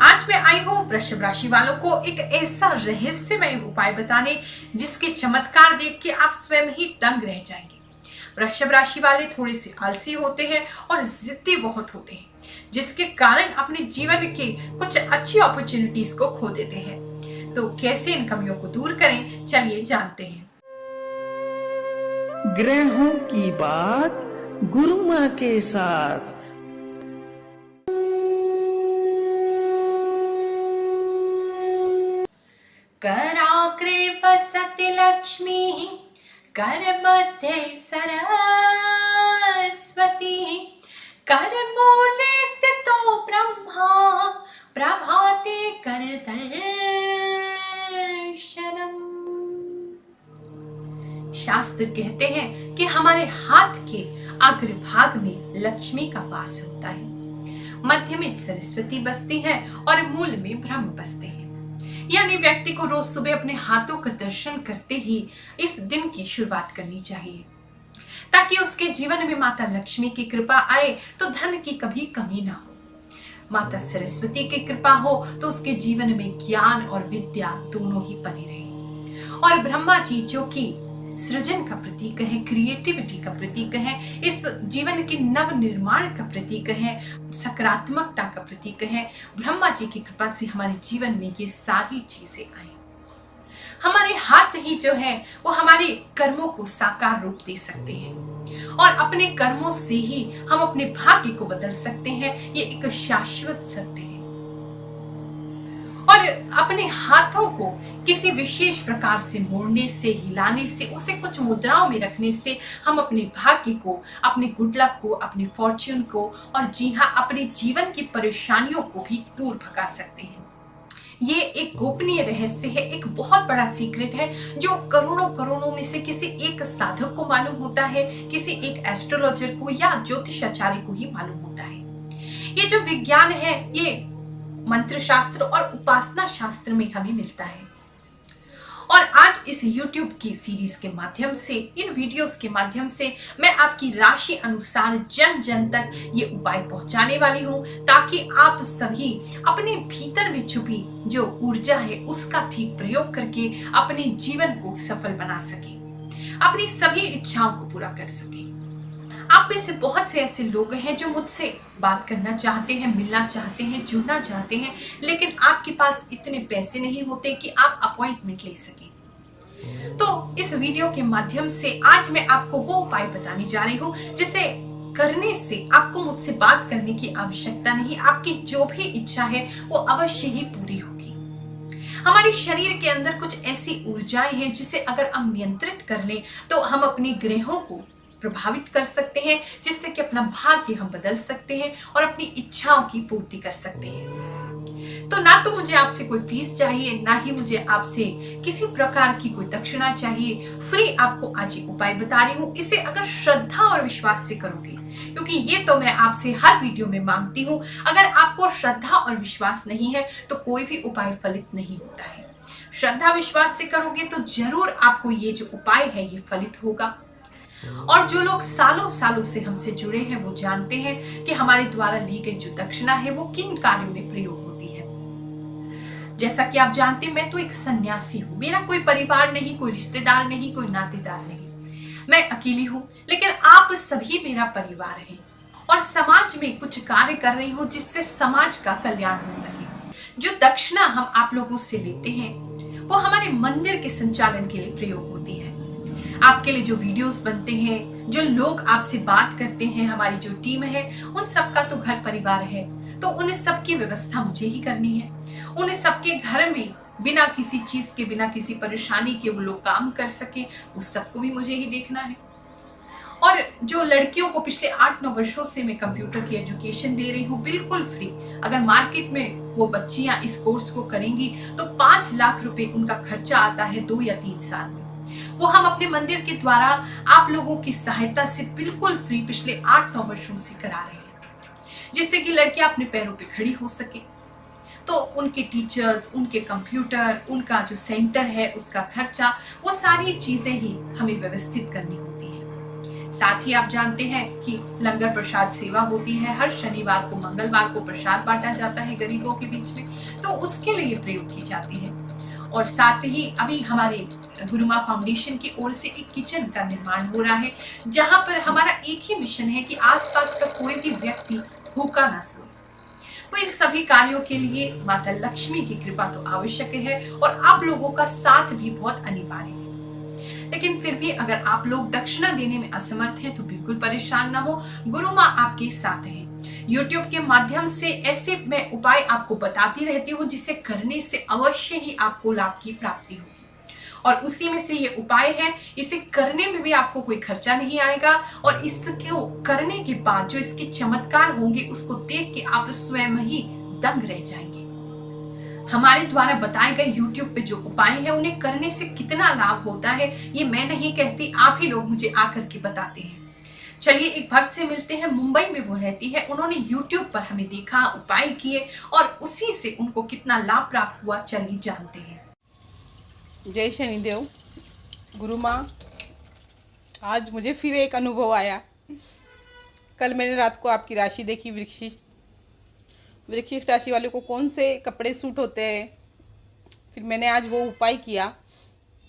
आज मैं आई हूँ वृषभ राशि वालों को एक ऐसा रहस्यमय उपाय बताने जिसके चमत्कार देख के आप स्वयं ही दंग रह जाएंगे। वृषभ राशि वाले थोड़े से आलसी होते हैं और जिद्दी बहुत होते हैं, जिसके कारण अपने जीवन के कुछ अच्छी अपॉर्चुनिटीज को खो देते हैं। तो कैसे इन कमियों को दूर करें, चलिए जानते हैं। ग्रहों की बात गुरु माँ के साथ। कराग्रे वसति लक्ष्मी करमध्ये सरस्वती करमूले स्थितो ब्रह्मा प्रभाते करदर्शनम्। शास्त्र कहते हैं कि हमारे हाथ के अग्रभाग में लक्ष्मी का वास होता है, मध्य में सरस्वती बसती है और मूल में ब्रह्म बसते हैं। यानी व्यक्ति को रोज सुबह अपने हाथों का दर्शन करते ही इस दिन की शुरुआत करनी चाहिए, ताकि उसके जीवन में माता लक्ष्मी की कृपा आए तो धन की कभी कमी ना हो। माता सरस्वती की कृपा हो तो उसके जीवन में ज्ञान और विद्या दोनों ही बने रहे। और ब्रह्मा जी जो कि सृजन का प्रतीक है, क्रिएटिविटी का प्रतीक है, इस जीवन के नव निर्माण का प्रतीक है, सकारात्मकता का प्रतीक है, ब्रह्मा जी की कृपा से हमारे जीवन में ये सारी चीजें आई। हमारे हाथ ही जो है वो हमारे कर्मों को साकार रूप दे सकते हैं और अपने कर्मों से ही हम अपने भाग्य को बदल सकते हैं। ये एक शाश्वत सत्य है। और अपने हाथों को किसी विशेष प्रकार से मोड़ने से, हिलाने से, उसे कुछ मुद्राओं में रखने से हम अपने भाग्य को, अपने गुड लक को, अपने फॉर्च्यून को और जी हाँ अपने जीवन की परेशानियों को भी दूर भगा सकते हैं। ये एक गोपनीय रहस्य है, एक बहुत बड़ा सीक्रेट है जो करोड़ों में से किसी एक साधक को मालूम होता है, किसी एक एस्ट्रोलॉजर को या ज्योतिषाचार्य को ही मालूम होता है। ये जो विज्ञान है ये मंत्र शास्त्र और उपासना शास्त्र में हमें मिलता है। और आज इस YouTube की सीरीज के माध्यम से, इन वीडियोस के माध्यम से मैं आपकी राशि अनुसार जन जन तक ये उपाय पहुंचाने वाली हूं, ताकि आप सभी अपने भीतर में छुपी जो ऊर्जा है उसका ठीक प्रयोग करके अपने जीवन को सफल बना सके, अपनी सभी इच्छाओं को पूरा कर सके। आप में से बहुत से ऐसे लोग हैं जो मुझसे बात करना चाहते हैं, मिलना चाहते हैं, जुड़ना चाहते हैं, लेकिन आपके पास इतने पैसे नहीं होते कि आप अपॉइंटमेंट ले सकें। तो इस वीडियो के माध्यम से आज मैं आपको वो उपाय बताने जा रही हूँ जिसे करने से आपको मुझसे बात करने की आवश्यकता नहीं, आपकी जो भी इच्छा है वो अवश्य ही पूरी होगी। हमारे शरीर के अंदर कुछ ऐसी ऊर्जाएं हैं जिसे अगर हम नियंत्रित कर लें तो हम अपने ग्रहों को प्रभावित कर सकते हैं, जिससे कि अपना भाग्य हम बदल सकते हैं और अपनी इच्छाओं की पूर्ति कर सकते हैं। तो ना तो मुझे आपसे कोई फीस चाहिए, ना ही मुझे आपसे किसी प्रकार की कोई दक्षिणा चाहिए। फ्री आपको आज ये उपाय बता रही हूँ। इसे अगर श्रद्धा और विश्वास से करोगे, क्योंकि ये तो मैं आपसे हर वीडियो में मांगती हूँ, अगर आपको श्रद्धा और विश्वास नहीं है तो कोई भी उपाय फलित नहीं होता है। श्रद्धा विश्वास से करोगे तो जरूर आपको ये जो उपाय है ये फलित होगा। और जो लोग सालों सालों से हमसे जुड़े हैं वो जानते हैं कि हमारे द्वारा ली गई जो दक्षिणा है वो किन कार्यों में प्रयोग होती है। जैसा कि आप जानते हैं, मैं तो एक सन्यासी हूँ, मेरा कोई परिवार नहीं, कोई रिश्तेदार नहीं, कोई नातेदार नहीं, मैं अकेली हूँ, लेकिन आप सभी मेरा परिवार हैं और समाज में कुछ कार्य कर रही हूँ जिससे समाज का कल्याण हो सके। जो दक्षिणा हम आप लोगों से लेते हैं वो हमारे मंदिर के संचालन के लिए प्रयोग होती है। आपके लिए जो वीडियोस बनते हैं, जो लोग आपसे बात करते हैं, हमारी जो टीम है, उन सबका तो घर परिवार है, तो उन सब की व्यवस्था मुझे ही करनी है। उन सबके घर में बिना किसी चीज के, बिना किसी परेशानी के वो लोग काम कर सके, उस सबको भी मुझे ही देखना है। और जो लड़कियों को पिछले 8-9 वर्षों से मैं कंप्यूटर की एजुकेशन दे रही हूँ बिल्कुल फ्री, अगर मार्केट में वो बच्चियां इस कोर्स को करेंगी तो 5 लाख रुपए उनका खर्चा आता है 2 या 3 साल में। वो हम अपने मंदिर के द्वारा आप लोगों की सहायता से बिल्कुल फ्री पिछले 8-9 वर्षों से करा रहे हैं, जिससे कि लड़कियां अपने पैरों पे खड़ी हो सके। तो उनके टीचर्स, उनके कंप्यूटर, उनका जो सेंटर है उसका खर्चा, वो सारी चीजें ही हमें व्यवस्थित करनी होती है। साथ ही आप जानते हैं कि लंगर प्रसाद सेवा होती है, हर शनिवार को मंगलवार को प्रसाद बांटा जाता है गरीबों के बीच में, तो उसके लिए प्रयोग की जाती है। और साथ ही अभी हमारे गुरुमा फाउंडेशन की ओर से एक किचन का निर्माण हो रहा है, जहां पर हमारा एक ही मिशन है कि आसपास का कोई भी व्यक्ति भूखा ना सोए। तो इन सभी कार्यों के लिए माता लक्ष्मी की कृपा तो आवश्यक है और आप लोगों का साथ भी बहुत अनिवार्य है। लेकिन फिर भी अगर आप लोग दक्षिणा देने में असमर्थ हैं तो बिल्कुल परेशान ना हो, गुरु माँ आपके साथ है। YouTube के माध्यम से ऐसे मैं उपाय आपको बताती रहती हूँ जिसे करने से अवश्य ही आपको लाभ की प्राप्ति होगी। और उसी में से ये उपाय है, इसे करने में भी आपको कोई खर्चा नहीं आएगा और इसको करने के बाद जो इसके चमत्कार होंगे उसको देख के आप स्वयं ही दंग रह जाएंगे। हमारे द्वारा बताए गए YouTube पे जो उपाय है उन्हें करने से कितना लाभ होता है ये मैं नहीं कहती, आप ही लोग मुझे आकर के बताते हैं। चलिए एक भक्त से मिलते हैं, मुंबई में वो रहती है, उन्होंने YouTube पर हमें देखा, उपाय किए और उसी से उनको कितना लाभ प्राप्त हुआ, चलिए जानते हैं। जय शनिदेव। गुरु माँ, आज मुझे फिर एक अनुभव आया। कल मैंने रात को आपकी राशि देखी, वृश्चिक राशि वाले को कौन से कपड़े सूट होते हैं। फिर मैंने आज वो उपाय किया।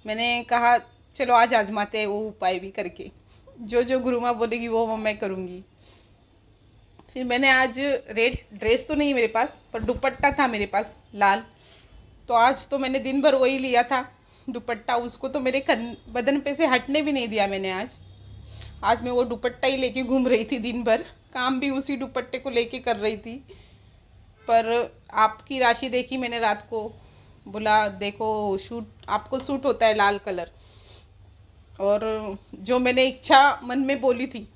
मैंने कहा चलो आज आजमाते हैं वो उपाय भी करके, जो गुरु माँ बोलेगी वो मैं करूँगी। फिर मैंने आज रेड ड्रेस तो नहीं मेरे पास, पर दुपट्टा था मेरे पास लाल, तो आज तो मैंने दिन भर वही लिया था दुपट्टा। उसको तो मेरे बदन पे से हटने भी नहीं दिया मैंने। आज मैं वो दुपट्टा ही लेके घूम रही थी दिन भर, काम भी उसी दुपट्टे को लेके कर रही थी। पर आपकी राशि देखी मैंने रात को, बोला देखो आपको सूट होता है लाल कलर। और जो मैंने इच्छा मन में बोली थी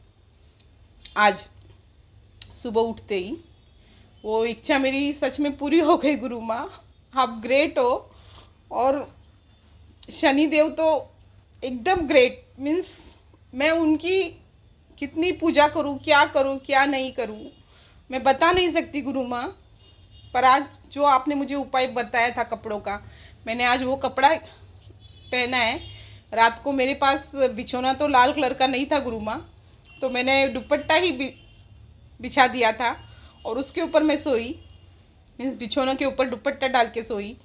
आज सुबह उठते ही, वो इच्छा मेरी सच में पूरी हो गई। गुरु माँ आप ग्रेट हो। और शनिदेव तो एकदम ग्रेट, मीन्स मैं उनकी कितनी पूजा करूं क्या नहीं करूं मैं बता नहीं सकती गुरु माँ। पर आज जो आपने मुझे उपाय बताया था कपड़ों का, मैंने आज वो कपड़ा पहना है। रात को मेरे पास बिछोना तो लाल कलर का नहीं था गुरु माँ, तो मैंने दुपट्टा ही बिछा दिया था और उसके ऊपर मैं सोई, मीन्स बिछोना के ऊपर दुपट्टा डाल के सोई।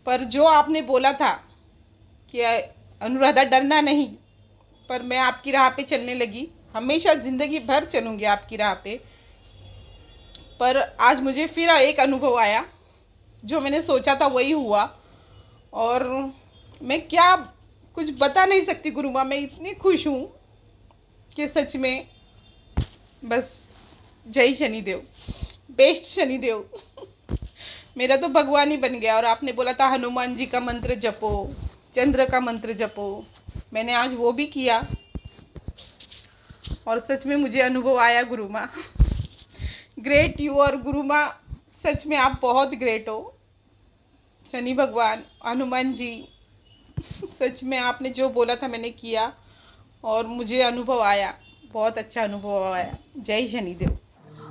पर जो आपने बोला था कि अनुराधा डरना नहीं, पर मैं आपकी राह पे चलने लगी। हमेशा जिंदगी भर चलूंगी आपकी राह पे। पर आज मुझे फिर एक अनुभव आया, जो मैंने सोचा था वही हुआ। और मैं क्या कुछ बता नहीं सकती गुरु माँ, मैं इतनी खुश हूँ कि सच में बस जय शनिदेव, बेस्ट शनिदेव मेरा तो भगवान ही बन गया। और आपने बोला था हनुमान जी का मंत्र जपो, चंद्र का मंत्र जपो, मैंने आज वो भी किया और सच में मुझे अनुभव आया गुरु माँ। Great you. और गुरु माँ सच में आप बहुत ग्रेट हो। शनि भगवान, हनुमान जी, सच में आपने जो बोला था मैंने किया और मुझे अनुभव आया, बहुत अच्छा अनुभव आया। जय शनिदेव।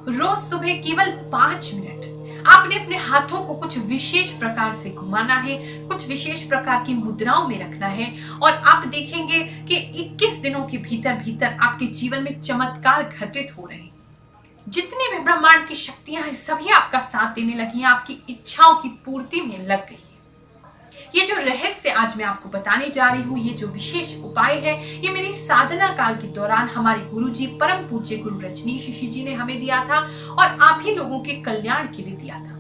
रोज सुबह केवल 5 मिनट आपने अपने हाथों को कुछ विशेष प्रकार से घुमाना है, कुछ विशेष प्रकार की मुद्राओं में रखना है और आप देखेंगे कि 21 दिनों के भीतर भीतर आपके जीवन में चमत्कार घटित हो रहे हैं। जितनी भी ब्रह्मांड की शक्तियां हैं सभी आपका साथ देने लगी हैं, आपकी इच्छाओं की पूर्ति में लग गई। ये जो रहस्य आज मैं आपको बताने जा रही हूँ, ये जो विशेष उपाय है, ये मेरी साधना काल के दौरान हमारे गुरुजी परम पूज्य गुरु रजनीश ऋषि जी ने हमें दिया था और आप ही लोगों के कल्याण के लिए दिया था।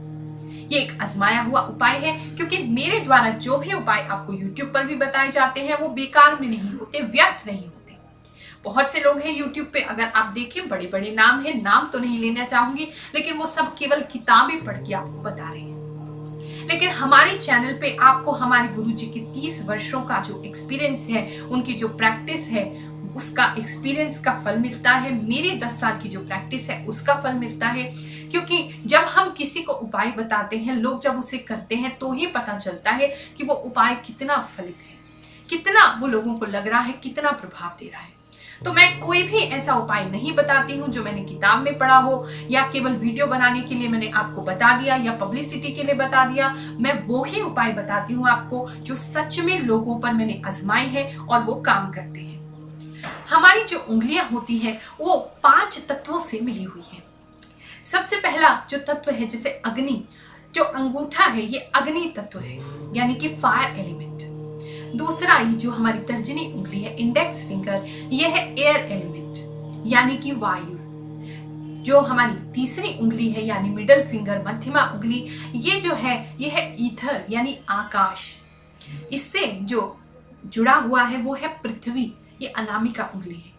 ये एक आजमाया हुआ उपाय है, क्योंकि मेरे द्वारा जो भी उपाय आपको YouTube पर भी बताए जाते हैं वो बेकार में नहीं होते, व्यर्थ नहीं होते। बहुत से लोग हैं YouTube पे, अगर आप देखें बड़े बड़े नाम है, नाम तो नहीं लेना चाहूंगी, लेकिन वो सब केवल किताबें पढ़ के आपको बता रहे हैं। लेकिन हमारे चैनल पे आपको हमारे गुरुजी के 30 वर्षों का जो एक्सपीरियंस है, उनकी जो प्रैक्टिस है, उसका एक्सपीरियंस का फल मिलता है। मेरी 10 साल की जो प्रैक्टिस है उसका फल मिलता है। क्योंकि जब हम किसी को उपाय बताते हैं, लोग जब उसे करते हैं तो ही पता चलता है कि वो उपाय कितना फलित है, कितना वो लोगों को लग रहा है, कितना प्रभाव दे रहा है। तो मैं कोई भी ऐसा उपाय नहीं बताती हूँ जो मैंने किताब में पढ़ा हो या केवल वीडियो बनाने के लिए मैंने आपको बता दिया या पब्लिसिटी के लिए बता दिया। मैं वो ही उपाय बताती हूँ आपको जो सच में लोगों पर मैंने आजमाए हैं और वो काम करते हैं। हमारी जो उंगलियां होती हैं वो 5 तत्वों से मिली हुई है। सबसे पहला जो तत्व है जैसे अग्नि, जो अंगूठा है ये अग्नि तत्व है यानी कि फायर एलिमेंट। दूसरा ये जो हमारी तर्जनी उंगली है इंडेक्स फिंगर, ये है एयर एलिमेंट यानी कि वायु। जो हमारी तीसरी उंगली है यानी मिडल फिंगर मध्यमा उंगली, ये जो है ये है ईथर यानी आकाश। इससे जो जुड़ा हुआ है वो है पृथ्वी, ये अनामिका उंगली है।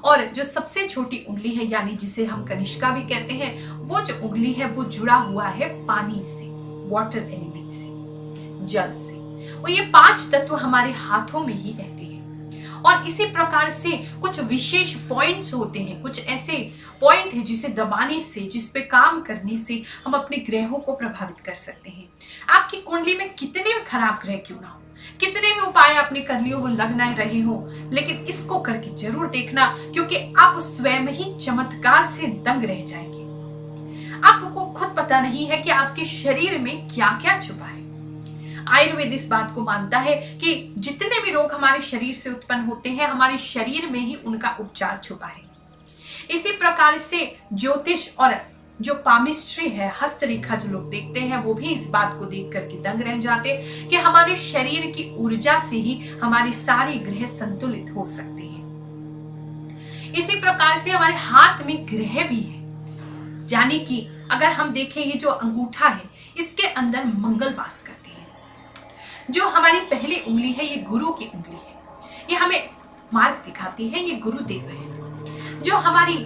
और जो सबसे छोटी उंगली है यानी जिसे हम कनिष्का भी कहते हैं, वो जो उंगली है वो जुड़ा हुआ है पानी से, वाटर एलिमेंट से, जल से। और ये 5 तत्व हमारे हाथों में ही रहते हैं। और इसी प्रकार से कुछ विशेष पॉइंट्स होते हैं, कुछ ऐसे पॉइंट है जिसे दबाने से, जिस पे काम करने से हम अपने ग्रहों को प्रभावित कर सकते हैं। आपकी कुंडली में कितने भी खराब ग्रह क्यों ना हो, कितने भी उपाय आपने कर लिए हो, लग ना रहे हो, लेकिन इसको करके जरूर देखना, क्योंकि आप स्वयं ही चमत्कार से दंग रह जाएंगे। आपको खुद पता नहीं है कि आपके शरीर में क्या क्या छुपा है। आयुर्वेद इस बात को मानता है कि जितने भी रोग हमारे शरीर से उत्पन्न होते हैं, हमारे शरीर में ही उनका उपचार छुपा है। इसी प्रकार से ज्योतिष और जो पामिस्ट्री है, हस्तरेखा जो लोग देखते हैं, वो भी इस बात को देख करके दंग रह जाते कि हमारे शरीर की ऊर्जा से ही हमारे सारे ग्रह संतुलित हो सकते हैं। इसी प्रकार से हमारे हाथ में ग्रह भी है, यानी कि अगर हम देखें ये जो अंगूठा है इसके अंदर मंगल वास करते हैं। जो हमारी पहली उंगली है ये गुरु की उंगली है, ये हमें मार्ग दिखाती है, ये गुरुदेव है। जो हमारी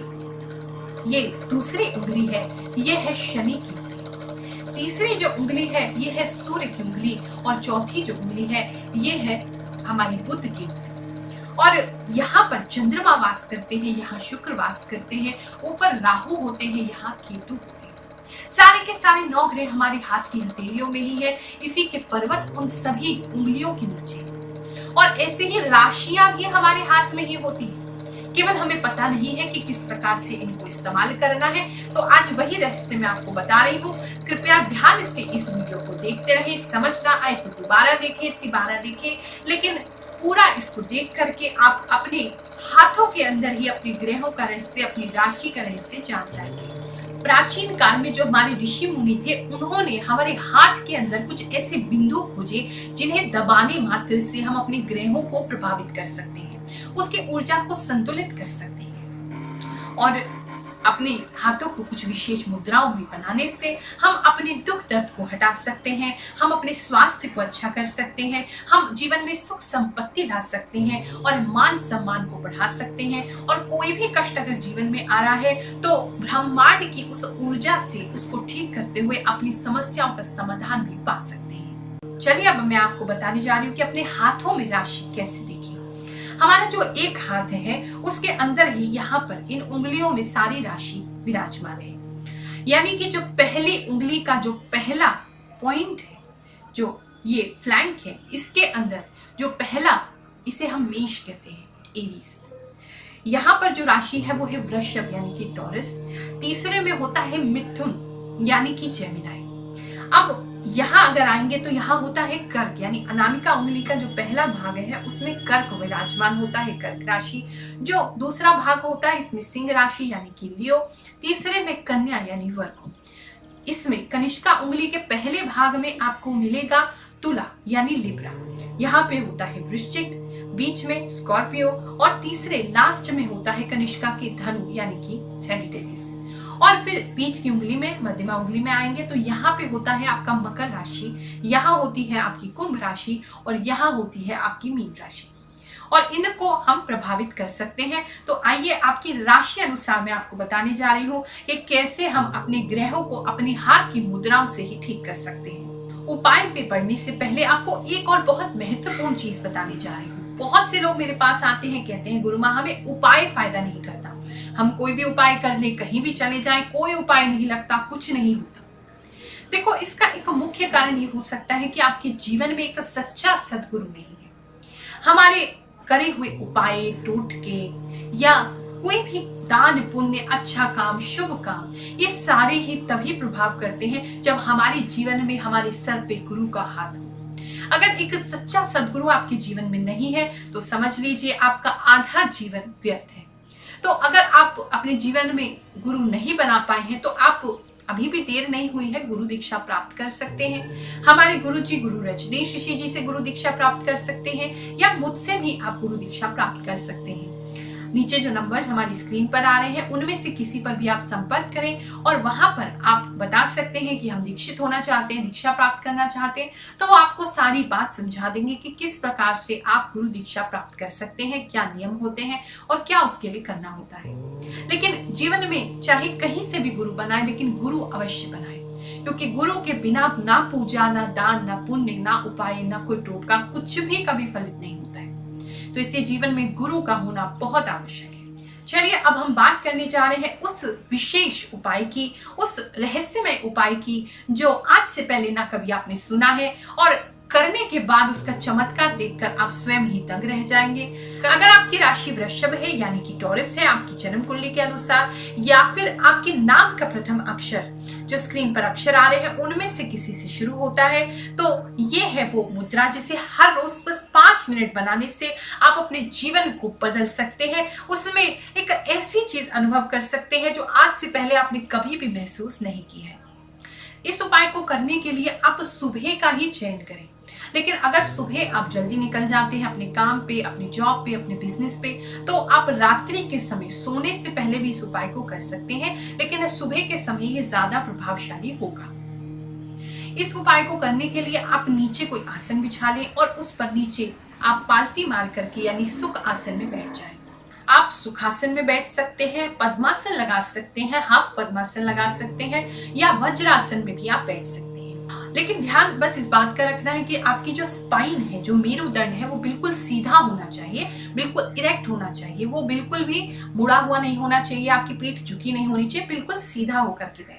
ये दूसरी उंगली है ये है शनि की उंगली। तीसरी जो उंगली है ये है सूर्य की उंगली। और चौथी जो उंगली है ये है हमारी बुध की उंगली। और यहाँ पर चंद्रमा वास करते हैं, यहाँ शुक्र वास करते हैं, ऊपर राहु होते हैं, यहाँ केतु होते हैं। सारे के सारे 9 ग्रह हमारे हाथ की हथेलियों में ही है। इसी के पर्वत उन सभी उंगलियों के नीचे। और ऐसे ही राशियां भी हमारे हाथ में ही होती है, केवल हमें पता नहीं है कि किस प्रकार से इनको इस्तेमाल करना है। तो आज वही रहस्य मैं आपको बता रही हूँ। कृपया ध्यान से इस वीडियो को देखते रहिए। समझ ना आए तो दोबारा देखिए, तिबारा देखिए, लेकिन पूरा इसको देख करके आप अपने हाथों के अंदर ही अपने ग्रहों का रहस्य, अपनी राशि का रहस्य जान जाएंगे। प्राचीन काल में जो हमारे ऋषि मुनि थे, उन्होंने हमारे हाथ के अंदर कुछ ऐसे बिंदु खोजे जिन्हें दबाने मात्र से हम अपने ग्रहों को प्रभावित कर सकते हैं, उसकी ऊर्जा को संतुलित कर सकते हैं। और अपने हाथों को कुछ विशेष मुद्राओं में बनाने से हम अपने दुख दर्द को हटा सकते हैं, हम अपने स्वास्थ्य को अच्छा कर सकते हैं, हम जीवन में सुख संपत्ति ला सकते हैं और मान सम्मान को बढ़ा सकते हैं। और कोई भी कष्ट अगर जीवन में आ रहा है तो ब्रह्मांड की उस ऊर्जा से उसको ठीक करते हुए अपनी समस्याओं का समाधान भी पा सकते हैं। चलिए अब मैं आपको बताने जा रही हूँ कि अपने हाथों में राशि कैसे देखिए। हमारा जो एक हाथ है उसके अंदर ही यहाँ पर इन उंगलियों में सारी राशि विराजमान है। यानी कि जो पहली उंगली का जो पहला पॉइंट है, जो ये फ्लैंक है, इसके अंदर जो पहला, इसे हम मेष कहते हैं, एरीज। यहाँ पर जो राशि है वो है वृषभ यानी कि टॉरस। तीसरे में होता है मिथुन यानी कि जेमिनाई। अब यहाँ अगर आएंगे तो यहाँ होता है कर्क यानी अनामिका उंगली का जो पहला भाग है उसमें कर्क विराजमान होता है, कर्क राशि। जो दूसरा भाग होता है इसमें सिंह राशि यानी कि लियो। तीसरे में कन्या यानी वर्गो। इसमें कनिष्का उंगली के पहले भाग में आपको मिलेगा तुला यानी लिब्रा। यहाँ पे होता है वृश्चिक, बीच में स्कॉर्पियो और तीसरे लास्ट में होता है कनिष्का के धनु यानी कि सैजिटेरियस। और फिर बीच की उंगली में, मध्यमा उंगली में आएंगे तो यहाँ पे होता है आपका मकर राशि, यहाँ होती है आपकी कुंभ राशि और यहाँ होती है आपकी मीन राशि। और इनको हम प्रभावित कर सकते हैं। तो आइए आपकी राशि अनुसार मैं आपको बताने जा रही हूँ कि कैसे हम अपने ग्रहों को अपने हाथ की मुद्राओं से ही ठीक कर सकते हैं। उपाय पे बढ़ने से पहले आपको एक और बहुत महत्वपूर्ण चीज बताने जा रही हूँ। बहुत से लोग मेरे पास आते हैं, कहते हैं गुरुमा हमें उपाय फायदा नहीं करता, हम कोई भी उपाय कर ले, कहीं भी चले जाएं, कोई उपाय नहीं लगता, कुछ नहीं होता। देखो, इसका एक मुख्य कारण ये हो सकता है कि आपके जीवन में एक सच्चा सद्गुरु नहीं है। हमारे करे हुए उपाय, टोटके या कोई भी दान पुण्य, अच्छा काम, शुभ काम, ये सारे ही तभी प्रभाव करते हैं जब हमारे जीवन में हमारे सर पे गुरु का हाथ हो। अगर एक सच्चा सद्गुरु आपके जीवन में नहीं है तो समझ लीजिए आपका आधा जीवन व्यर्थ है। तो अगर आप अपने जीवन में गुरु नहीं बना पाए हैं तो आप अभी भी देर नहीं हुई है, गुरु दीक्षा प्राप्त कर सकते हैं। हमारे गुरु जी गुरु रजनीश ऋषि जी से गुरु दीक्षा प्राप्त कर सकते हैं या मुझसे भी आप गुरु दीक्षा प्राप्त कर सकते हैं। नीचे जो नंबर्स हमारी स्क्रीन पर आ रहे हैं उनमें से किसी पर भी आप संपर्क करें और वहां पर आप बता सकते हैं कि हम दीक्षित होना चाहते हैं, दीक्षा प्राप्त करना चाहते हैं, तो वो आपको सारी बात समझा देंगे कि किस प्रकार से आप गुरु दीक्षा प्राप्त कर सकते हैं, क्या नियम होते हैं और क्या उसके लिए करना होता है। लेकिन जीवन में चाहे कहीं से भी गुरु बनाए, लेकिन गुरु अवश्य बनाए, क्योंकि गुरु के बिना ना पूजा, ना दान, ना पुण्य, ना उपाय, ना कोई टोटका, कुछ भी कभी फलित नहीं होता है। तो इसलिए जीवन में गुरु का होना बहुत आवश्यक है। चलिए अब हम बात करने जा रहे हैं उस विशेष उपाय की, उस रहस्यमय उपाय की जो आज से पहले ना कभी आपने सुना है और करने के बाद उसका चमत्कार देखकर आप स्वयं ही दंग रह जाएंगे। अगर आपकी राशि वृषभ है यानी कि टॉरस है, आपकी जन्म कुंडली के अनुसार, या फिर आपके नाम का प्रथम अक्षर जो स्क्रीन पर अक्षर आ रहे हैं उनमें से किसी से शुरू होता है, तो ये है वो मुद्रा जिसे हर रोज बस 5 मिनट बनाने से आप अपने जीवन को बदल सकते हैं। उसमें एक ऐसी चीज अनुभव कर सकते हैं जो आज से पहले आपने कभी भी महसूस नहीं की है। इस उपाय को करने के लिए आप सुबह का ही चयन करें, लेकिन अगर सुबह आप जल्दी निकल जाते हैं अपने काम पे, अपनी जॉब पे, अपने बिजनेस पे, तो आप रात्रि के समय सोने से पहले भी इस उपाय को कर सकते हैं, लेकिन सुबह के समय ये ज्यादा प्रभावशाली होगा। इस उपाय को करने के लिए आप नीचे कोई आसन बिछा लें और उस पर नीचे आप पालती मार करके यानी सुख आसन में बैठ जाएं। आप सुखासन में बैठ सकते हैं, पद्मासन लगा सकते हैं, हाफ पद्मासन लगा सकते हैं या वज्रासन में भी आप बैठ सकते हैं। लेकिन ध्यान बस इस बात का रखना है कि आपकी जो स्पाइन है, जो मेरुदंड है, वो बिल्कुल सीधा होना चाहिए, बिल्कुल इरेक्ट होना चाहिए, वो बिल्कुल भी मुड़ा हुआ नहीं होना चाहिए, आपकी पीठ झुकी नहीं होनी चाहिए, बिल्कुल सीधा होकर के बैठे।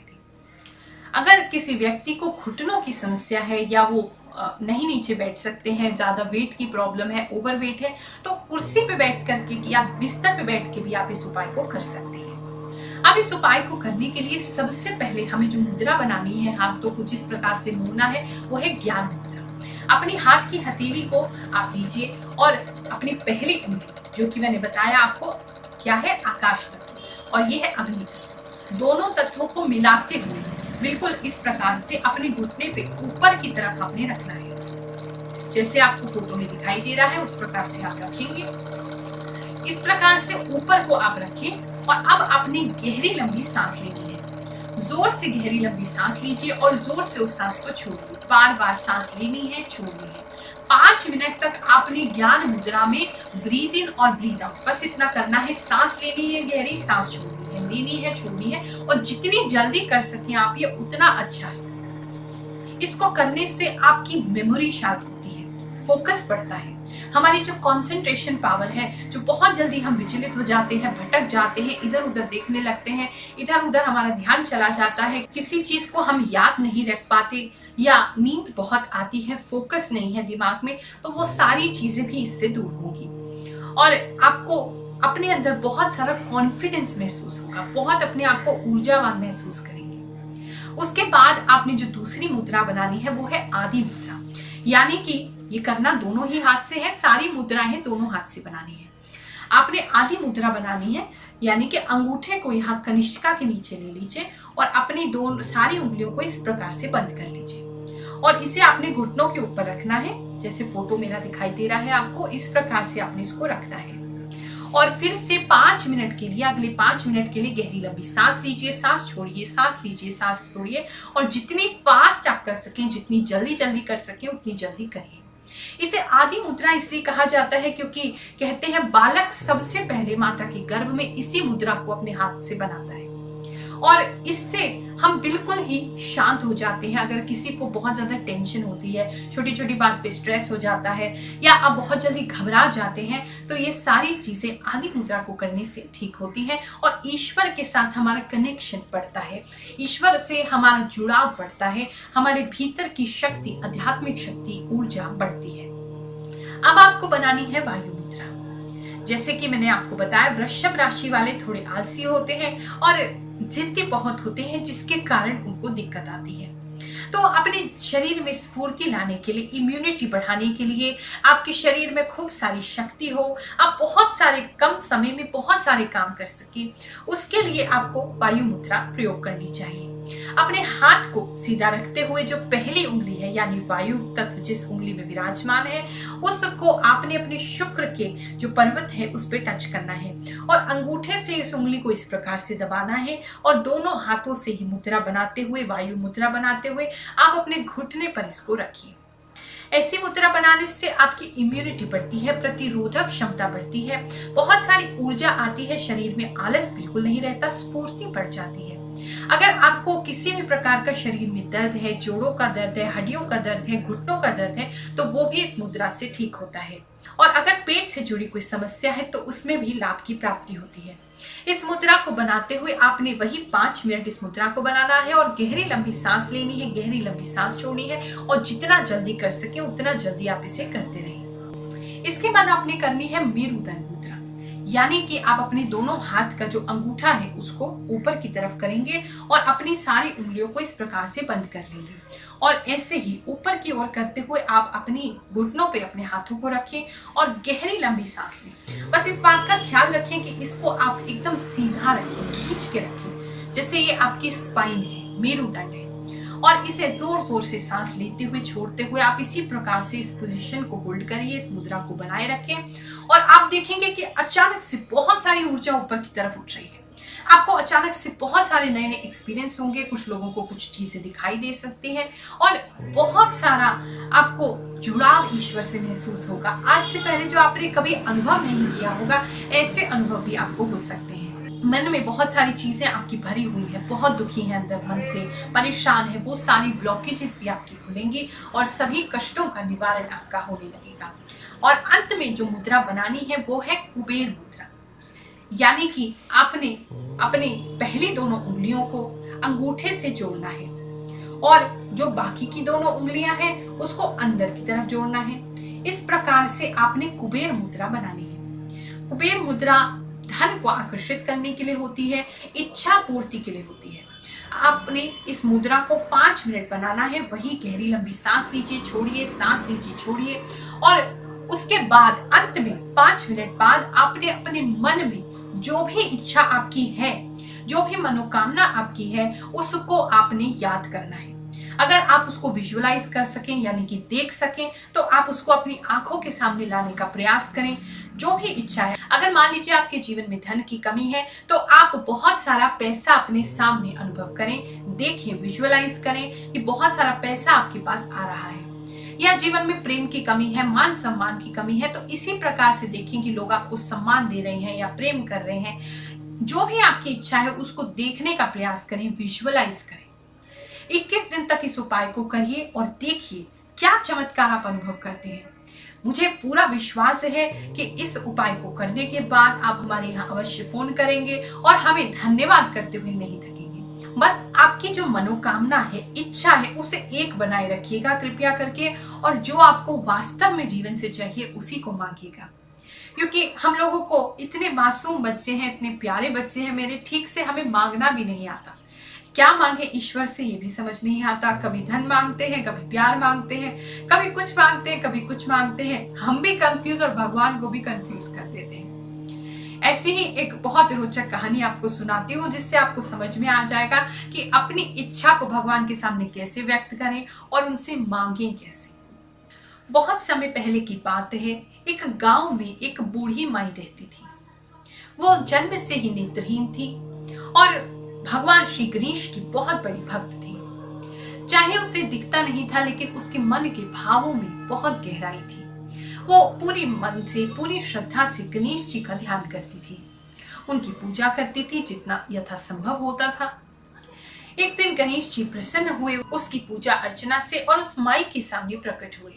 अगर किसी व्यक्ति को घुटनों की समस्या है या वो नहीं नीचे बैठ सकते हैं, ज्यादा वेट की प्रॉब्लम है, ओवरवेट है, तो कुर्सी पे बैठ करके या बिस्तर पे बैठ के भी आप इस उपाय को कर सकते हैं। अब इस उपाय को करने के लिए सबसे पहले हमें जो मुद्रा बनानी है, हाथों को जिस प्रकार से मोड़ना है, वो है ज्ञान मुद्रा। अपनी हाथ की हथेली को आप लीजिए और अपनी पहली उंगली, जो कि मैंने बताया आपको क्या है, आकाश तत्व और ये है अग्नि तत्व, दोनों तत्वों को मिलाते हुए बिल्कुल इस प्रकार से अपने घुटने पे ऊपर की तरफ आपने रखना है। जैसे आपको फोटो में दिखाई दे रहा है उस प्रकार से आप रखेंगे। इस प्रकार से ऊपर को आप रखें और अब आपने गहरी लंबी सांस लेनी है। जोर से गहरी लंबी सांस लीजिए और जोर से उस सांस को छोड़िए। बार बार सांस लेनी है, छोड़नी है। 5 मिनट तक आपने ज्ञान मुद्रा में ब्रीद इन और ब्रीद आउट, बस इतना करना है। सांस लेनी है गहरी, सांस छोड़नी है, लेनी है, छोड़नी है, और जितनी जल्दी कर सकें आप ये उतना अच्छा है। इसको करने से आपकी मेमोरी शार्प होती है, फोकस बढ़ता है, हमारी जो कंसंट्रेशन पावर है, जो बहुत जल्दी हम विचलित हो जाते हैं, भटक जाते हैं, इधर उधर देखने लगते हैं, इधर उधर हमारा ध्यान चला जाता है, किसी चीज को हम याद नहीं रख पाते या नींद बहुत आती है, फोकस नहीं है दिमाग में, तो वो सारी चीजें भी इससे दूर होगी और आपको अपने अंदर बहुत सारा कॉन्फिडेंस महसूस होगा, बहुत अपने आप को ऊर्जावान महसूस करेंगे। उसके बाद आपने जो दूसरी मुद्रा बनानी है वो है आदि मुद्रा, यानी कि ये करना दोनों ही हाथ से है, सारी मुद्राएं दोनों हाथ से बनानी है। आपने आदि मुद्रा बनानी है, यानी कि अंगूठे को यहाँ कनिष्ठिका के नीचे ले लीजिए और अपनी दो सारी उंगलियों को इस प्रकार से बंद कर लीजिए और इसे आपने घुटनों के ऊपर रखना है। जैसे फोटो मेरा दिखाई दे रहा है आपको, इस प्रकार से आपने इसको रखना है और फिर से 5 मिनट के लिए, अगले 5 मिनट के लिए गहरी लंबी सांस लीजिए, सांस छोड़िए, सांस लीजिए, सांस छोड़िए, और जितनी फास्ट आप कर सकें, जितनी जल्दी जल्दी कर सकें उतनी जल्दी करिए। इसे आदि मुद्रा इसलिए कहा जाता है क्योंकि कहते हैं बालक सबसे पहले माता के गर्भ में इसी मुद्रा को अपने हाथ से बनाता है और इससे हम बिल्कुल ही शांत हो जाते हैं। अगर किसी को बहुत ज्यादा टेंशन होती है, छोटी छोटी बात पे स्ट्रेस हो जाता है या आप बहुत जल्दी घबरा जाते हैं, तो ये सारी चीजें आदि मुद्रा को करने से ठीक होती हैं और ईश्वर के साथ हमारा कनेक्शन बढ़ता है, ईश्वर से हमारा जुड़ाव बढ़ता है, हमारे भीतर की शक्ति, आध्यात्मिक शक्ति, ऊर्जा बढ़ती है। अब आपको बनानी है वायु मुद्रा। जैसे कि मैंने आपको बताया, वृषभ राशि वाले थोड़े आलसी होते हैं और जिद्दी बहुत होते हैं, जिसके कारण उनको दिक्कत आती है। तो अपने शरीर में स्फूर्ति लाने के लिए, इम्यूनिटी बढ़ाने के लिए, आपके शरीर में खूब सारी शक्ति हो, आप बहुत सारे कम समय में बहुत सारे काम कर सके, उसके लिए आपको वायु मुद्रा प्रयोग करनी चाहिए। अपने हाथ को सीधा रखते हुए जो पहली उंगली है यानी वायु तत्व जिस उंगली में विराजमान है, उसको आपने अपने शुक्र के जो पर्वत है उस पे टच करना है और अंगूठे से इस उंगली को इस प्रकार से दबाना है और दोनों हाथों से ही मुद्रा बनाते हुए, वायु मुद्रा बनाते हुए आप अपने घुटने पर इसको रखिए। ऐसी मुद्रा बनाने से आपकी इम्यूनिटी बढ़ती है, प्रतिरोधक क्षमता बढ़ती है, बहुत सारी ऊर्जा आती है, शरीर में आलस बिल्कुल नहीं रहता, स्फूर्ति बढ़ जाती है। अगर आपको किसी भी प्रकार का शरीर में दर्द है, जोड़ों का दर्द है, हड्डियों का दर्द है, घुटनों का दर्द है, तो वो भी इस मुद्रा से ठीक होता है। और अगर पेट से जुड़ी कोई समस्या है तो उसमें भी लाभ की प्राप्ति होती है। इस मुद्रा को बनाते हुए आपने वही 5 मिनट इस मुद्रा को बनाना है और गहरी लंबी सांस लेनी है, गहरी लंबी सांस छोड़नी है और जितना जल्दी कर सके उतना जल्दी आप इसे करते रहिए। इसके बाद आपने करनी है मेरुदंड मुद्रा, यानी कि आप अपने दोनों हाथ का जो अंगूठा है उसको ऊपर की तरफ करेंगे और अपनी सारी उंगलियों को इस प्रकार से बंद कर लेंगे और ऐसे ही ऊपर की ओर करते हुए आप अपनी घुटनों पे अपने हाथों को रखें और गहरी लंबी सांस लें। बस इस बात का ख्याल रखें कि इसको आप एकदम सीधा रखें, खींच के रखें, जैसे ये आपकी स्पाइन है, मेरुदंड है, और इसे जोर जोर से सांस लेते हुए छोड़ते हुए आप इसी प्रकार से इस पोजीशन को होल्ड करिए, इस मुद्रा को बनाए रखें और आप देखेंगे कि अचानक से बहुत सारी ऊर्जा ऊपर की तरफ उठ रही है। आपको अचानक से बहुत सारे नए नए एक्सपीरियंस होंगे, कुछ लोगों को कुछ चीजें दिखाई दे सकती हैं और बहुत सारा आपको जुड़ाव ईश्वर से महसूस होगा। आज से पहले जो आपने कभी अनुभव नहीं किया होगा, ऐसे अनुभव भी आपको हो सकते हैं। मन में बहुत सारी चीजें आपकी भरी हुई है, बहुत दुखी है, अंदर मन से परेशान है, वो सारी ब्लॉकेजेस भी आपकी खुलेंगी और सभी कष्टों का निवारण आपका होने लगेगा। और अंत में जो मुद्रा बनानी है वो है कुबेर मुद्रा, यानी कि आपने अपने पहली दोनों उंगलियों को अंगूठे से जोड़ना है और जो बाकी की दोनों उंगलियां हैं उसको अंदर की तरफ जोड़ना है। इस प्रकार से आपने कुबेर मुद्रा बनानी है। कुबेर मुद्रा धन को आकर्षित करने के लिए होती है, इच्छा पूर्ति के लिए होती है। आपने इस मुद्रा को 5 मिनट बनाना है, वही गहरी लंबी सांस लीजिए, छोड़िए, सांस लीजिए, छोड़िए और उसके बाद अंत में 5 मिनट बाद आपने अपने मन में जो भी इच्छा आपकी है, जो भी मनोकामना आपकी है, उसको आपने याद करना है। अगर आप उसको विजुअलाइज कर सकें यानी कि देख सकें तो आप उसको अपनी आंखों के सामने लाने का प्रयास करें। जो भी इच्छा है, अगर मान लीजिए आपके जीवन में धन की कमी है तो आप बहुत सारा पैसा अपने सामने अनुभव करें, देखें, विजुअलाइज करें कि बहुत सारा पैसा आपके पास आ रहा है। या जीवन में प्रेम की कमी है, मान सम्मान की कमी है, तो इसी प्रकार से देखें कि लोग आपको सम्मान दे रहे हैं या प्रेम कर रहे हैं। जो भी आपकी इच्छा है उसको देखने का प्रयास करें, विजुअलाइज करें। 21 दिन तक इस उपाय को करिए और देखिए क्या चमत्कार आप अनुभव करते हैं। मुझे पूरा विश्वास है कि इस उपाय को करने के बाद आप हमारे यहाँ अवश्य फोन करेंगे और हमें धन्यवाद करते हुए नहीं थकेंगे। बस आपकी जो मनोकामना है, इच्छा है, उसे एक बनाए रखिएगा कृपया करके और जो आपको वास्तव में जीवन से चाहिए उसी को मांगिएगा। क्योंकि हम लोगों को इतने मासूम बच्चे हैं, इतने प्यारे बच्चे हैं मेरे, ठीक से हमें मांगना भी नहीं आता। क्या मांगे ईश्वर से ये भी समझ नहीं आता। कभी धन मांगते हैं, कभी प्यार मांगते हैं, कभी कुछ मांगते हैं, कभी कुछ मांगते हैं। हम भी कंफ्यूज और भगवान को भी कंफ्यूज कर देते हैं। ऐसी ही एक बहुत रोचक कहानी आपको सुनाती हूँ जिससे आपको समझ में आ जाएगा कि अपनी इच्छा को भगवान के सामने कैसे व्यक्त करें और उनसे मांगें कैसे। बहुत समय पहले की बात है, एक गांव में एक बूढ़ी माई रहती थी। वो जन्म से ही नेत्रहीन थी और भगवान श्री गणेश की बहुत बड़ी भक्त थी। चाहे उसे दिखता नहीं था लेकिन उसके मन के भावों में बहुत गहराई थी। वो पूरी मन से, पूरी श्रद्धा से गणेश जी का ध्यान करती थी, उनकी पूजा करती थी जितना यथासंभव होता था। एक दिन गणेश जी प्रसन्न हुए उसकी पूजा अर्चना से और उस माई के सामने प्रकट हुए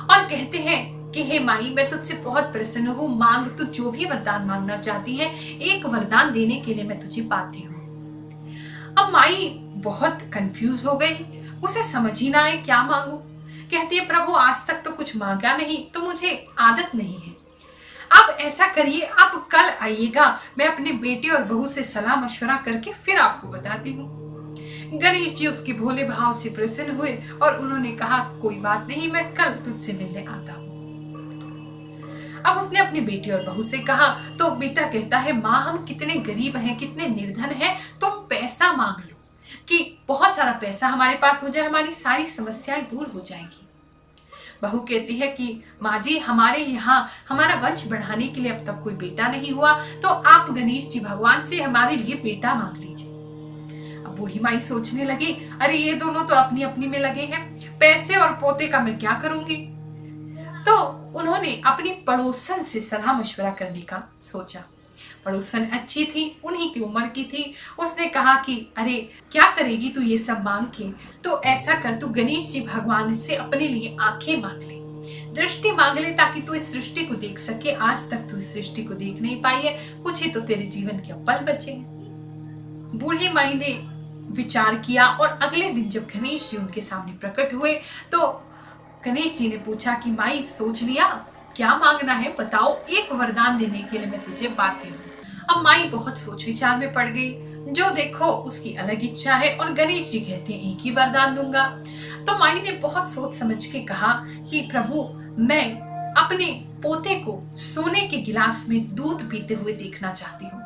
और कहते हैं कि हे माई, मैं तुझसे बहुत प्रसन्न हूँ, मांग तू जो भी वरदान मांगना चाहती है, एक वरदान देने के लिए मैं तुझे बाध्य हूँ। अब माई बहुत कंफ्यूज हो गई, उसे समझ ही ना आए क्या मांगू। कहती है प्रभु आज तक तो कुछ मांगा नहीं, तो मुझे आदत नहीं है। अब ऐसा करिए, आप कल आइएगा, मैं अपने बेटे और बहू से सलाह मशवरा करके फिर आपको बताती हूँ। गणेश जी उसके भोले भाव से प्रसन्न हुए और उन्होंने कहा, कोई बात नहीं, मैं कल तुझसे मिलने आता हूँ। अब उसने अपनी बेटी और बहू से कहा तो बेटा कहता है, माँ हम कितने गरीब हैं, कितने निर्धन हैं, तुम पैसा मांग लो कि बहुत सारा पैसा हमारे पास हो जाए, हमारी सारी समस्याएं दूर हो जाएंगी। बहू कहती है कि माँ जी हमारे यहाँ हमारा वंश बढ़ाने के लिए अब तक कोई बेटा नहीं हुआ, तो आप गणेश जी भगवान से हमारे लिए बेटा मांग लीजिए। अब बूढ़ी माई सोचने लगी, अरे ये दोनों तो अपनी अपनी में लगे हैं, पैसे और पोते का मैं क्या करूंगी। तो उन्होंने अपनी पड़ोसन से सलाह मशवरा करने का सोचा। पड़ोसन अच्छी थी, उन्हीं की उम्र की थी। उसने कहा कि अरे क्या करेगी तू ये सब मांग के, तो ऐसा कर तू गणेश जी भगवान से अपने लिए आंखें मांग ले, दृष्टि मांग ले, ताकि तू इस सृष्टि को देख सके। आज तक तू इस सृष्टि को देख नहीं पाई है, कुछ ही तो तेरे जीवन के पल बचे हैं। बूढ़ी माई ने विचार किया और अगले दिन जब गणेश जी उनके सामने प्रकट हुए तो गणेश जी ने पूछा कि माई सोच लिया, क्या मांगना है बताओ, एक वरदान देने के लिए मैं तुझे बाध्य हूँ। अब माई बहुत सोच विचार में पड़ गई, जो देखो उसकी अलग इच्छा है और गणेश जी कहते हैं एक ही वरदान दूंगा। तो माई ने बहुत सोच समझ के कहा कि प्रभु मैं अपने पोते को सोने के गिलास में दूध पीते हुए देखना चाहती हूँ।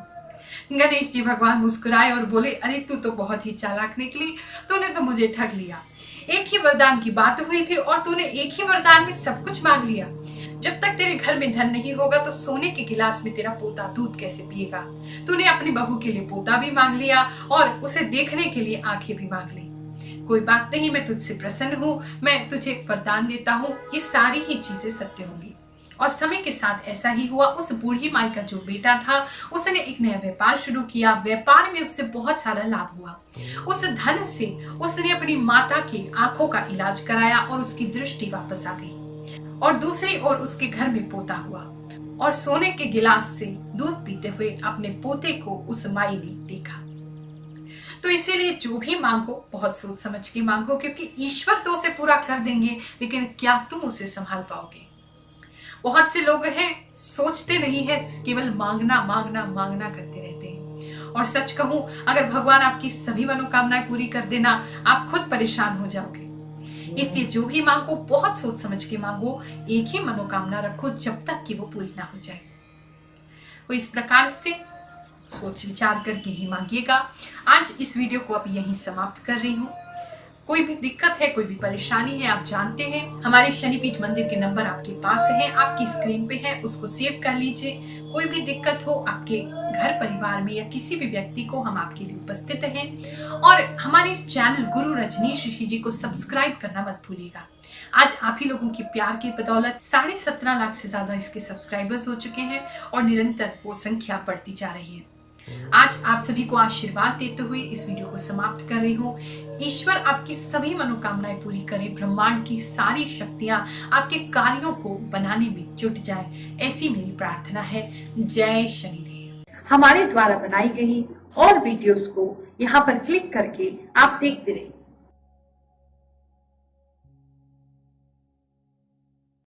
गणेश जी भगवान मुस्कुराए और बोले, अरे तू तो बहुत ही चालाक निकली, तूने तो मुझे ठग लिया। एक ही वरदान की बात हुई थी और तूने एक ही वरदान में सब कुछ मांग लिया। जब तक तेरे घर में धन नहीं होगा तो सोने के गिलास में तेरा पोता दूध कैसे पिएगा। तूने अपनी बहू के लिए पोता भी मांग लिया और उसे देखने के लिए आंखें भी मांग ली। कोई बात नहीं, मैं तुझसे प्रसन्न हूँ, मैं तुझे वरदान देता हूँ, ये सारी ही चीजें सत्य होंगी। और समय के साथ ऐसा ही हुआ। उस बूढ़ी माई का जो बेटा था उसने एक नया व्यापार शुरू किया। व्यापार में उससे बहुत सारा लाभ हुआ। उस धन से उसने अपनी माता की आंखों का इलाज कराया और उसकी दृष्टि वापस आ गई। और दूसरी ओर उसके घर में पोता हुआ और सोने के गिलास से दूध पीते हुए अपने पोते को उस माई ने देखा। तो इसीलिए जो भी मांगो बहुत सोच समझ के मांगो, क्योंकि ईश्वर तो उसे पूरा कर देंगे, लेकिन क्या तुम उसे संभाल पाओगे। बहुत से लोग हैं सोचते नहीं है, केवल मांगना मांगना मांगना करते रहते हैं। और सच कहूं, अगर भगवान आपकी सभी मनोकामनाएं पूरी कर देना, आप खुद परेशान हो जाओगे। इसलिए जो भी मांगो बहुत सोच समझ के मांगो, एक ही मनोकामना रखो जब तक कि वो पूरी ना हो जाए। तो इस प्रकार से सोच विचार करके ही मांगिएगा। आज इस वीडियो को अब यहीं समाप्त कर रही हूँ। कोई भी दिक्कत है, कोई भी परेशानी है, आप जानते हैं हमारे शनिपीठ मंदिर के नंबर आपके पास है, आपकी स्क्रीन पे है, उसको सेव कर लीजिए। कोई भी दिक्कत हो आपके घर परिवार में या किसी भी व्यक्ति को, हम आपके लिए उपस्थित हैं। और हमारे इस चैनल गुरु रजनीश ऋषि जी को सब्सक्राइब करना मत भूलिएगा। आज आप ही लोगों के प्यार की बदौलत 17.5 लाख से ज्यादा इसके सब्सक्राइबर्स हो चुके हैं और निरंतर वो संख्या बढ़ती जा रही है। आज आप सभी को आशीर्वाद देते हुए इस वीडियो को समाप्त कर रही हूँ। ईश्वर आपकी सभी मनोकामनाएं पूरी करे, ब्रह्मांड की सारी शक्तियां आपके कार्यों को बनाने में जुट जाए, ऐसी मेरी प्रार्थना है। जय शनिदेव। हमारे द्वारा बनाई गई और वीडियोस को यहाँ पर क्लिक करके आप देखते रहिए।